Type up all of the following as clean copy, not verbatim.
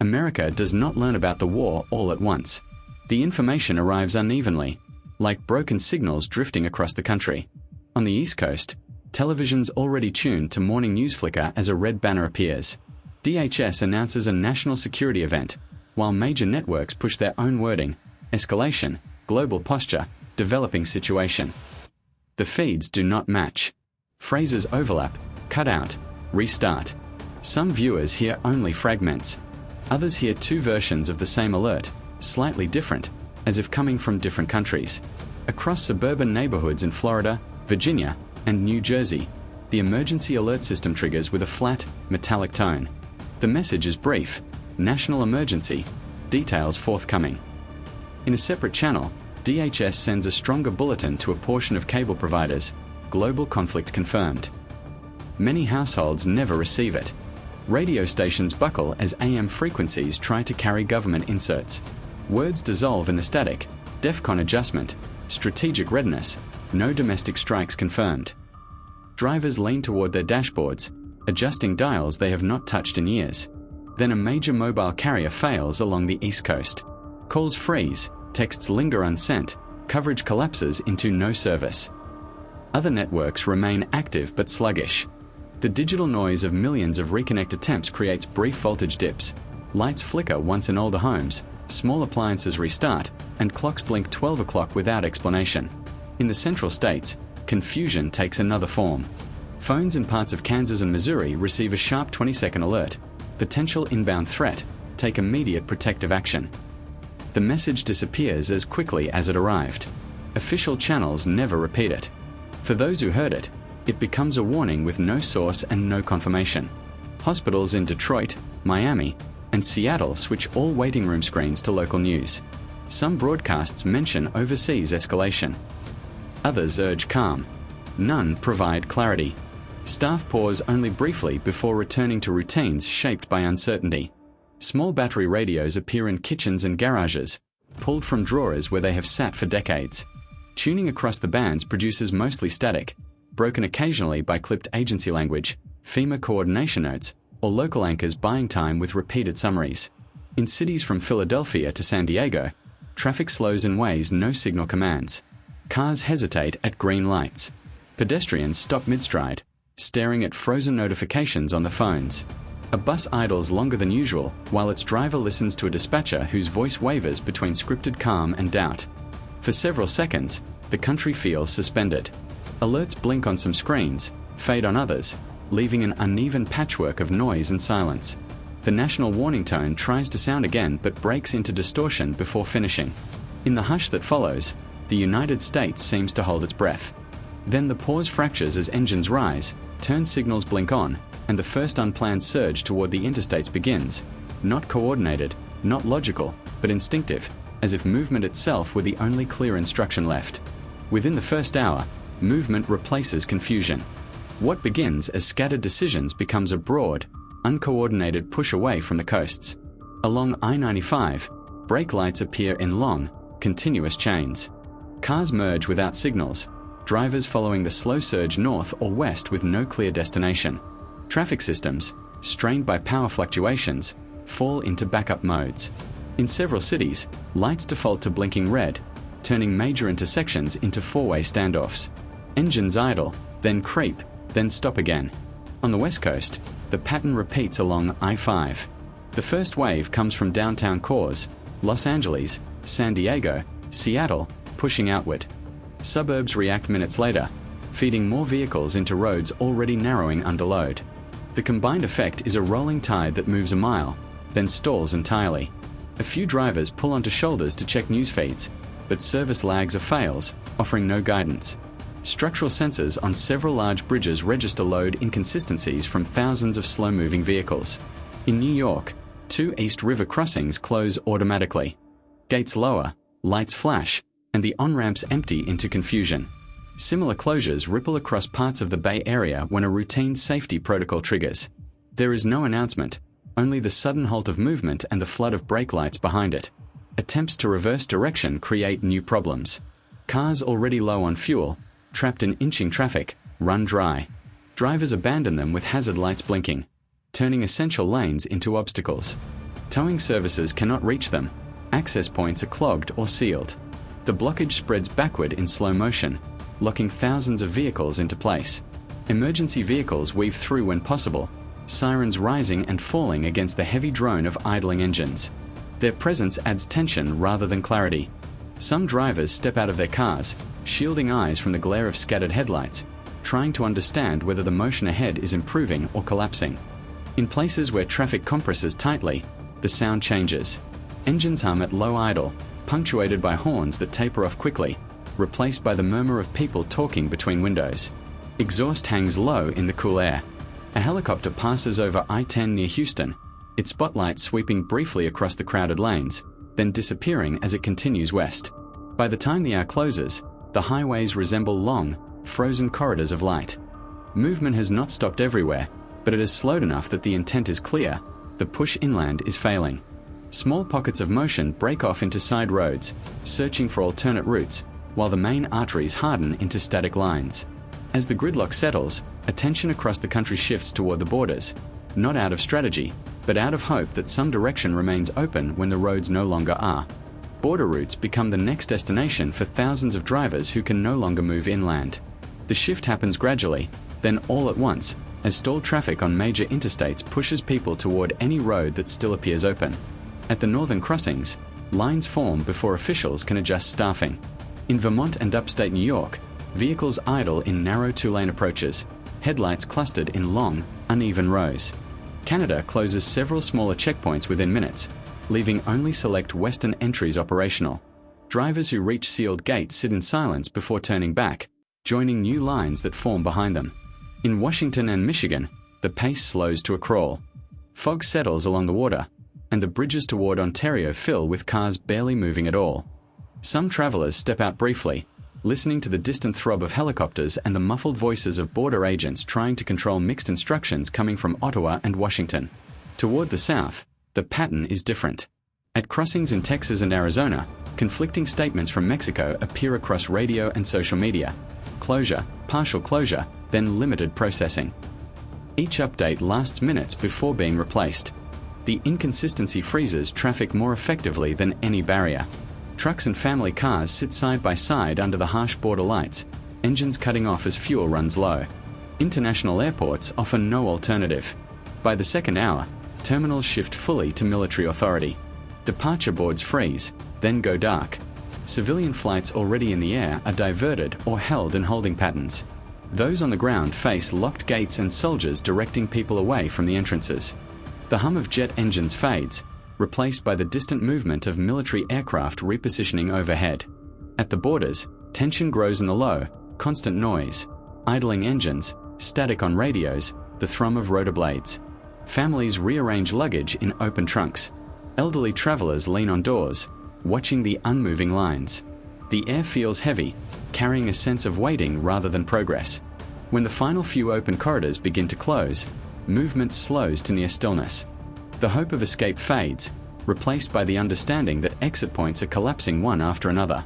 America does not learn about the war all at once. The information arrives unevenly, like broken signals drifting across the country. On the East Coast, television's already tuned to morning news flicker as a red banner appears. DHS announces a national security event, while major networks push their own wording: escalation, global posture, developing situation. The feeds do not match. Phrases overlap, cut out, restart. Some viewers hear only fragments. Others hear two versions of the same alert, slightly different, as if coming from different countries. Across suburban neighborhoods in Florida, Virginia, and New Jersey, the emergency alert system triggers with a flat, metallic tone. The message is brief: national emergency, details forthcoming. In a separate channel, DHS sends a stronger bulletin to a portion of cable providers: global conflict confirmed. Many households never receive it. Radio stations buckle as AM frequencies try to carry government inserts. Words dissolve in the static: DEFCON adjustment, strategic readiness, no domestic strikes confirmed. Drivers lean toward their dashboards, adjusting dials they have not touched in years. Then a major mobile carrier fails along the East Coast. Calls freeze, texts linger unsent, coverage collapses into no service. Other networks remain active but sluggish. The digital noise of millions of reconnect attempts creates brief voltage dips. Lights flicker once in older homes, small appliances restart, and clocks blink 12 o'clock without explanation. In the central states, confusion takes another form. Phones in parts of Kansas and Missouri receive a sharp 20-second alert: potential inbound threat, take immediate protective action. The message disappears as quickly as it arrived. Official channels never repeat it. For those who heard it, it becomes a warning with no source and no confirmation. Hospitals in Detroit, Miami, and Seattle switch all waiting room screens to local news. Some broadcasts mention overseas escalation. Others urge calm. None provide clarity. Staff pause only briefly before returning to routines shaped by uncertainty. Small battery radios appear in kitchens and garages, pulled from drawers where they have sat for decades. Tuning across the bands produces mostly static, broken occasionally by clipped agency language, FEMA coordination notes, or local anchors buying time with repeated summaries. In cities from Philadelphia to San Diego, traffic slows in ways no signal commands. Cars hesitate at green lights. Pedestrians stop mid-stride, staring at frozen notifications on their phones. A bus idles longer than usual, while its driver listens to a dispatcher whose voice wavers between scripted calm and doubt. For several seconds, the country feels suspended. Alerts blink on some screens, fade on others, leaving an uneven patchwork of noise and silence. The national warning tone tries to sound again but breaks into distortion before finishing. In the hush that follows, the United States seems to hold its breath. Then the pause fractures as engines rise, turn signals blink on, and the first unplanned surge toward the interstates begins. Not coordinated, not logical, but instinctive, as if movement itself were the only clear instruction left. Within the first hour, movement replaces confusion. What begins as scattered decisions becomes a broad, uncoordinated push away from the coasts. Along I-95, brake lights appear in long, continuous chains. Cars merge without signals, drivers following the slow surge north or west with no clear destination. Traffic systems, strained by power fluctuations, fall into backup modes. In several cities, lights default to blinking red, turning major intersections into four-way standoffs. Engines idle, then creep, then stop again. On the West Coast, the pattern repeats along I-5. The first wave comes from downtown cores, Los Angeles, San Diego, Seattle, pushing outward. Suburbs react minutes later, feeding more vehicles into roads already narrowing under load. The combined effect is a rolling tide that moves a mile, then stalls entirely. A few drivers pull onto shoulders to check news feeds, but service lags or fails, offering no guidance. Structural sensors on several large bridges register load inconsistencies from thousands of slow-moving vehicles. In New York, 2 East River crossings close automatically. Gates lower, lights flash, and the on-ramps empty into confusion. Similar closures ripple across parts of the Bay Area when a routine safety protocol triggers. There is no announcement, only the sudden halt of movement and the flood of brake lights behind it. Attempts to reverse direction create new problems. Cars already low on fuel, trapped in inching traffic, run dry. Drivers abandon them with hazard lights blinking, turning essential lanes into obstacles. Towing services cannot reach them. Access points are clogged or sealed. The blockage spreads backward in slow motion, locking thousands of vehicles into place. Emergency vehicles weave through when possible, sirens rising and falling against the heavy drone of idling engines. Their presence adds tension rather than clarity. Some drivers step out of their cars, shielding eyes from the glare of scattered headlights, trying to understand whether the motion ahead is improving or collapsing. In places where traffic compresses tightly, the sound changes. Engines hum at low idle, punctuated by horns that taper off quickly, replaced by the murmur of people talking between windows. Exhaust hangs low in the cool air. A helicopter passes over I-10 near Houston, its spotlight sweeping briefly across the crowded lanes, then disappearing as it continues west. By the time the hour closes, the highways resemble long, frozen corridors of light. Movement has not stopped everywhere, but it has slowed enough that the intent is clear: the push inland is failing. Small pockets of motion break off into side roads, searching for alternate routes, while the main arteries harden into static lines. As the gridlock settles, attention across the country shifts toward the borders, not out of strategy, but out of hope that some direction remains open when the roads no longer are. Border routes become the next destination for thousands of drivers who can no longer move inland. The shift happens gradually, then all at once, as stalled traffic on major interstates pushes people toward any road that still appears open. At the northern crossings, lines form before officials can adjust staffing. In Vermont and upstate New York, vehicles idle in narrow two-lane approaches, headlights clustered in long, uneven rows. Canada closes several smaller checkpoints within minutes, leaving only select western entries operational. Drivers who reach sealed gates sit in silence before turning back, joining new lines that form behind them. In Washington and Michigan, the pace slows to a crawl. Fog settles along the water, and the bridges toward Ontario fill with cars barely moving at all. Some travelers step out briefly, listening to the distant throb of helicopters and the muffled voices of border agents trying to control mixed instructions coming from Ottawa and Washington. Toward the south, the pattern is different. At crossings in Texas and Arizona, conflicting statements from Mexico appear across radio and social media. Closure, partial closure, then limited processing. Each update lasts minutes before being replaced. The inconsistency freezes traffic more effectively than any barrier. Trucks and family cars sit side by side under the harsh border lights, engines cutting off as fuel runs low. International airports offer no alternative. By the second hour, terminals shift fully to military authority. Departure boards freeze, then go dark. Civilian flights already in the air are diverted or held in holding patterns. Those on the ground face locked gates and soldiers directing people away from the entrances. The hum of jet engines fades, replaced by the distant movement of military aircraft repositioning overhead. At the borders, tension grows in the low, constant noise, idling engines, static on radios, the thrum of rotor blades. Families rearrange luggage in open trunks. Elderly travelers lean on doors, watching the unmoving lines. The air feels heavy, carrying a sense of waiting rather than progress. When the final few open corridors begin to close, movement slows to near stillness. The hope of escape fades, replaced by the understanding that exit points are collapsing one after another.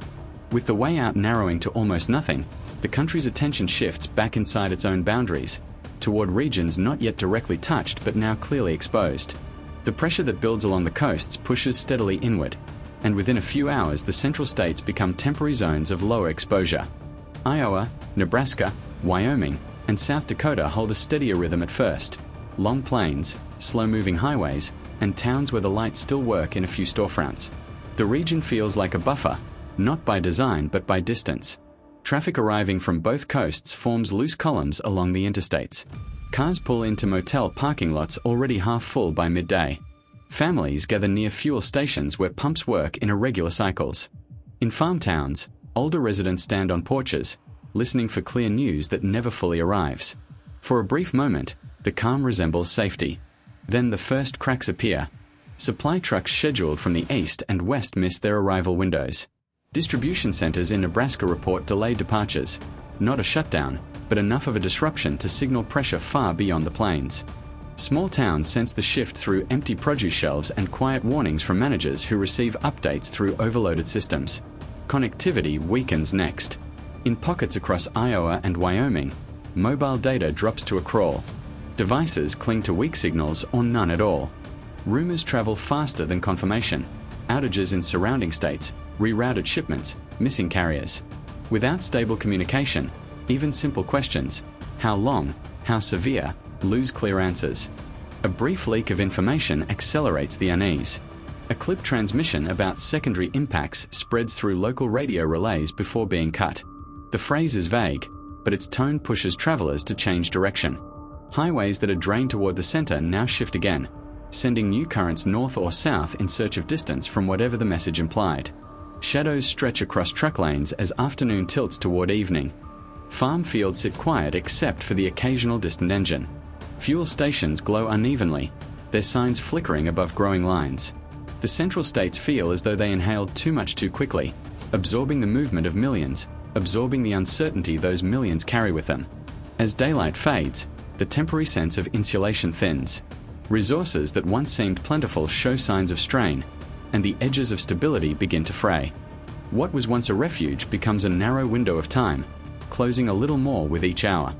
With the way out narrowing to almost nothing, the country's attention shifts back inside its own boundaries, toward regions not yet directly touched but now clearly exposed. The pressure that builds along the coasts pushes steadily inward, and within a few hours the central states become temporary zones of lower exposure. Iowa, Nebraska, Wyoming, and South Dakota hold a steadier rhythm at first. Long plains, slow-moving highways, and towns where the lights still work in a few storefronts. The region feels like a buffer, not by design but by distance. Traffic arriving from both coasts forms loose columns along the interstates. Cars pull into motel parking lots already half full by midday. Families gather near fuel stations where pumps work in irregular cycles. In farm towns, older residents stand on porches, listening for clear news that never fully arrives. For a brief moment, the calm resembles safety. Then the first cracks appear. Supply trucks scheduled from the east and west miss their arrival windows. Distribution centers in Nebraska report delayed departures. Not a shutdown, but enough of a disruption to signal pressure far beyond the plains. Small towns sense the shift through empty produce shelves and quiet warnings from managers who receive updates through overloaded systems. Connectivity weakens next. In pockets across Iowa and Wyoming, mobile data drops to a crawl. Devices cling to weak signals or none at all. Rumors travel faster than confirmation. Outages in surrounding states, rerouted shipments, missing carriers. Without stable communication, even simple questions, how long, how severe, lose clear answers. A brief leak of information accelerates the unease. A clip transmission about secondary impacts spreads through local radio relays before being cut. The phrase is vague, but its tone pushes travelers to change direction. Highways that are drained toward the center now shift again, sending new currents north or south in search of distance from whatever the message implied. Shadows stretch across truck lanes as afternoon tilts toward evening. Farm fields sit quiet except for the occasional distant engine. Fuel stations glow unevenly, their signs flickering above growing lines. The central states feel as though they inhaled too much too quickly, absorbing the movement of millions, absorbing the uncertainty those millions carry with them. As daylight fades, the temporary sense of insulation thins. Resources that once seemed plentiful show signs of strain, and the edges of stability begin to fray. What was once a refuge becomes a narrow window of time, closing a little more with each hour.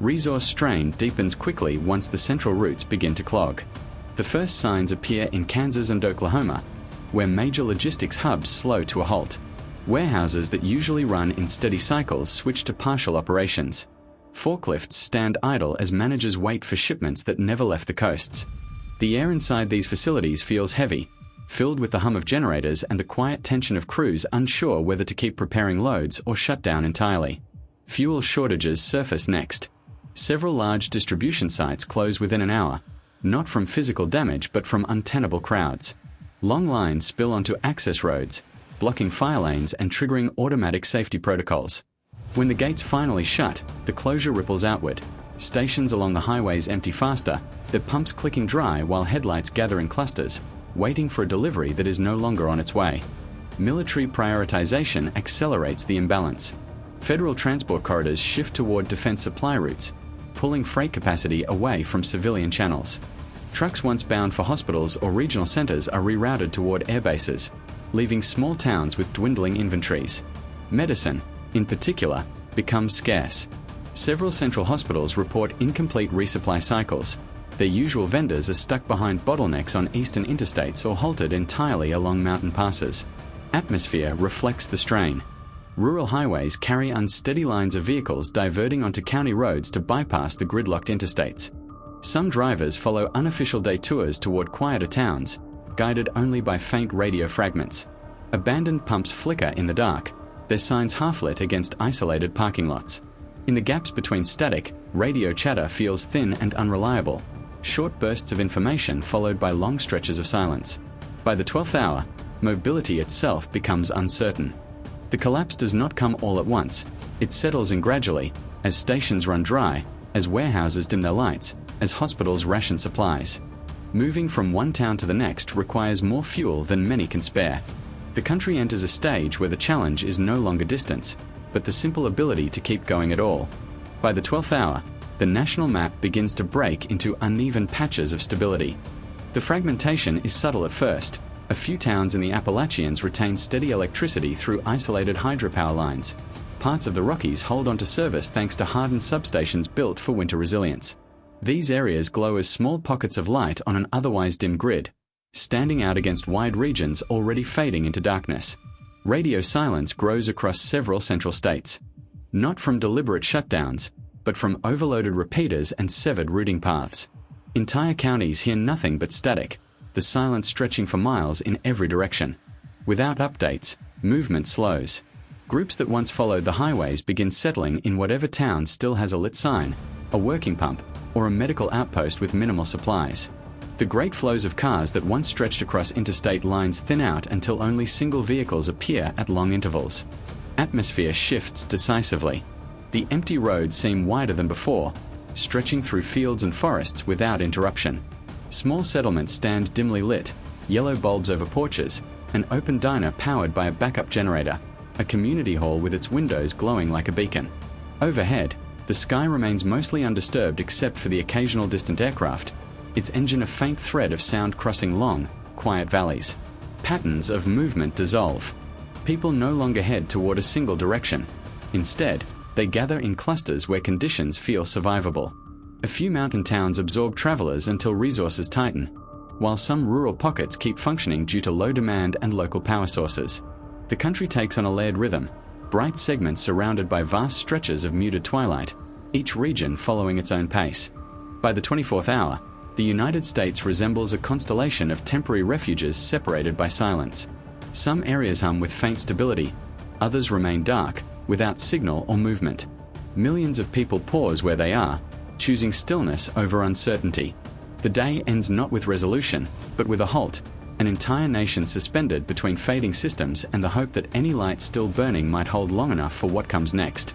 Resource strain deepens quickly once the central routes begin to clog. The first signs appear in Kansas and Oklahoma, where major logistics hubs slow to a halt. Warehouses that usually run in steady cycles switch to partial operations. Forklifts stand idle as managers wait for shipments that never left the coasts. The air inside these facilities feels heavy, filled with the hum of generators and the quiet tension of crews unsure whether to keep preparing loads or shut down entirely. Fuel shortages surface next. Several large distribution sites close within an hour, not from physical damage but from untenable crowds. Long lines spill onto access roads, blocking fire lanes and triggering automatic safety protocols. When the gates finally shut, the closure ripples outward. Stations along the highways empty faster, their pumps clicking dry while headlights gather in clusters, waiting for a delivery that is no longer on its way. Military prioritization accelerates the imbalance. Federal transport corridors shift toward defense supply routes, pulling freight capacity away from civilian channels. Trucks once bound for hospitals or regional centers are rerouted toward airbases, leaving small towns with dwindling inventories. Medicine, in particular, becomes scarce. Several central hospitals report incomplete resupply cycles. Their usual vendors are stuck behind bottlenecks on eastern interstates or halted entirely along mountain passes. Atmosphere reflects the strain. Rural highways carry unsteady lines of vehicles diverting onto county roads to bypass the gridlocked interstates. Some drivers follow unofficial detours toward quieter towns, guided only by faint radio fragments. Abandoned pumps flicker in the dark, their signs half-lit against isolated parking lots. In the gaps between static, radio chatter feels thin and unreliable. Short bursts of information followed by long stretches of silence. By the 12th hour, mobility itself becomes uncertain. The collapse does not come all at once. It settles in gradually, as stations run dry, as warehouses dim their lights, as hospitals ration supplies. Moving from one town to the next requires more fuel than many can spare. The country enters a stage where the challenge is no longer distance, but the simple ability to keep going at all. By the 12th hour, the national map begins to break into uneven patches of stability. The fragmentation is subtle at first. A few towns in the Appalachians retain steady electricity through isolated hydropower lines. Parts of the Rockies hold onto service thanks to hardened substations built for winter resilience. These areas glow as small pockets of light on an otherwise dim grid, standing out against wide regions already fading into darkness. Radio silence grows across several central states. Not from deliberate shutdowns, but from overloaded repeaters and severed routing paths. Entire counties hear nothing but static, the silence stretching for miles in every direction. Without updates, movement slows. Groups that once followed the highways begin settling in whatever town still has a lit sign, a working pump, or a medical outpost with minimal supplies. The great flows of cars that once stretched across interstate lines thin out until only single vehicles appear at long intervals. Atmosphere shifts decisively. The empty roads seem wider than before, stretching through fields and forests without interruption. Small settlements stand dimly lit, yellow bulbs over porches, an open diner powered by a backup generator, a community hall with its windows glowing like a beacon. Overhead, the sky remains mostly undisturbed except for the occasional distant aircraft, its engine a faint thread of sound crossing long, quiet valleys. Patterns of movement dissolve. People no longer head toward a single direction. Instead, they gather in clusters where conditions feel survivable. A few mountain towns absorb travelers until resources tighten. while some rural pockets keep functioning due to low demand and local power sources. The country takes on a layered rhythm, bright segments surrounded by vast stretches of muted twilight, each region following its own pace. By the 24th hour, the United States resembles a constellation of temporary refuges separated by silence. Some areas hum with faint stability, others remain dark, without signal or movement. Millions of people pause where they are, choosing stillness over uncertainty. The day ends not with resolution, but with a halt, an entire nation suspended between fading systems and the hope that any light still burning might hold long enough for what comes next.